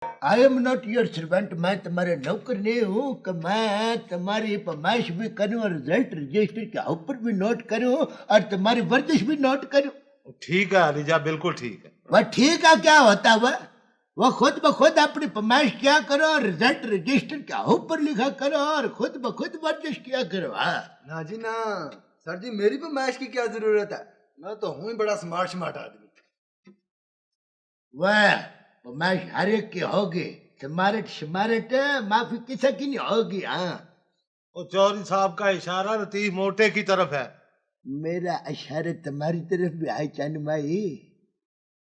I am not your servant, मैं तुम्हारे नौकर नहीं हूँ कि मैं तुम्हारी फरमाइश भी करूँ और रिजल्ट रजिस्टर के ऊपर भी नोट करूँ और तुम्हारी वर्जिश भी नोट करूँ। ठीक है अलीजा, बिल्कुल ठीक है। वह ठीक है क्या होता है वह खुद ब खुद अपनी फरमाइश क्या करो और रिजल्ट रजिस्टर के ऊपर लिखा करो और खुद ब खुद वर्जिश किया करो। हाँ ना जी ना, सर जी मेरी फरमाइश की क्या जरूरत है, मैं तो हूँ ही बड़ा स्मार्ट स्मार्ट आदमी। वह फरमाइश हर एक की होगी, स्मार्ट स्मार्ट माफी किसी की नहीं होगी। हाँ और चौधरी साहब का इशारा लतीफ मोटे की तरफ है। मेरा इशारा तुम्हारी तरफ भी है चंद माई,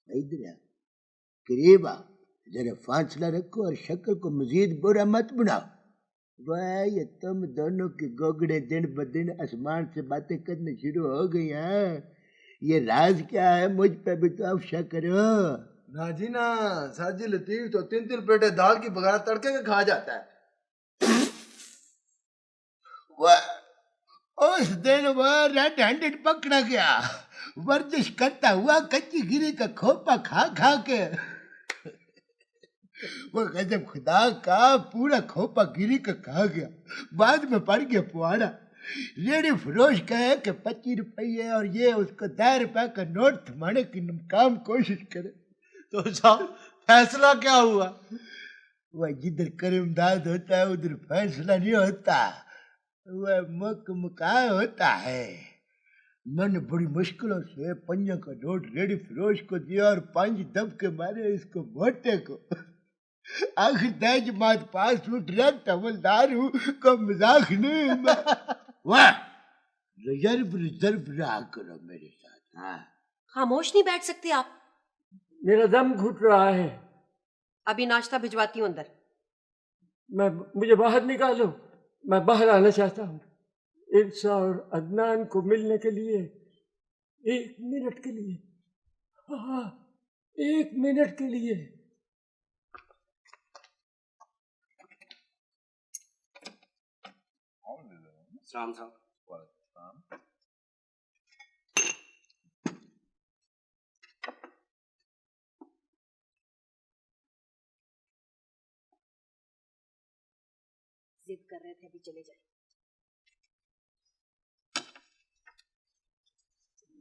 इधर आ, करीब आ, जरा फासला रखो और शक्ल को मजीद बुरा मत बनाओ। वाह ये तुम दोनों के गोगड़े दिन ब दिन आसमान से बातें करने शुरू हो गई हैं। ये राज क्या है, मुझ पे भी तो अफशा करो। ना जी ना, सर जी लतीफ तो 3-3 प्लेटें दाल की बगैर तड़के के खा जाता है। वह उस दिन वह रेड हैंडेड पकड़ा गया, वर्जिश करता हुआ कच्ची गिरी का खोपा खा खा के। वो गजब खुदा का पूरा खोपा गिरी का खा गया, बाद में पड़ गया पुआड़ा। रेडी फरोश कहे कि 25 रुपये और ये उसको 10 रुपए का नोट थमाने की नाकाम कोशिश करे। तो साहब फैसला क्या हुआ? वह जिधर करमदाद होता है उधर फैसला नहीं होता, वह मुका होता है। मैंने बड़ी मुश्किलों से 5 का नोट रेडी फरोश को दिया और 5 दबके मारे इसको मोटे को। आखिर दज मात पास हूँ, डायरेक्ट हवलदार हूँ, को मजाक नहीं। वाह रिजर्व रिजर्व रहा करो मेरे साथ। हाँ खामोश नहीं बैठ सकते आप? मेरा दम घुट रहा है। अभी नाश्ता भिजवाती हूँ अंदर। मुझे बाहर निकालो, मैं बाहर आना चाहता हूँ। इल्सा और अदनान को मिलने के लिए 1 मिनट के लिए, हाँ 1 मिनट के लिए। सलाम साहब। जिद कर रहे थे अभी चले जाए।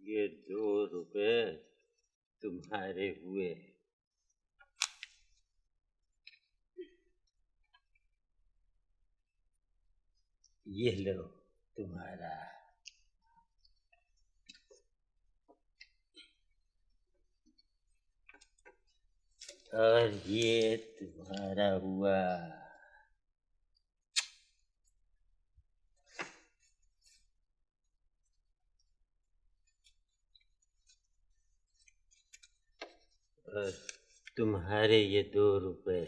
ये 2 रुपए तुम्हारे हुए। ये लो तुम्हारा। और ये तुम्हारा हुआ। और तुम्हारे ये 2 रुपए।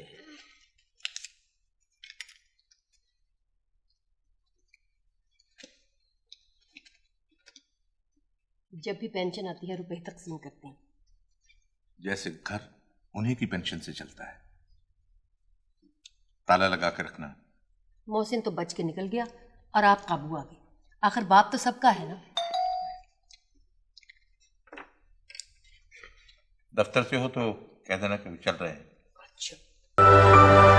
जब भी पेंशन आती है रुपए तकसीम करते हैं। जैसे घर उन्हीं की पेंशन से चलता है। ताला लगा के रखना। मोहसिन तो बच के निकल गया और आप काबू आ गए। आखिर बाप तो सबका है ना। दफ्तर से हो तो कह देना कि चल रहे हैं। अच्छा।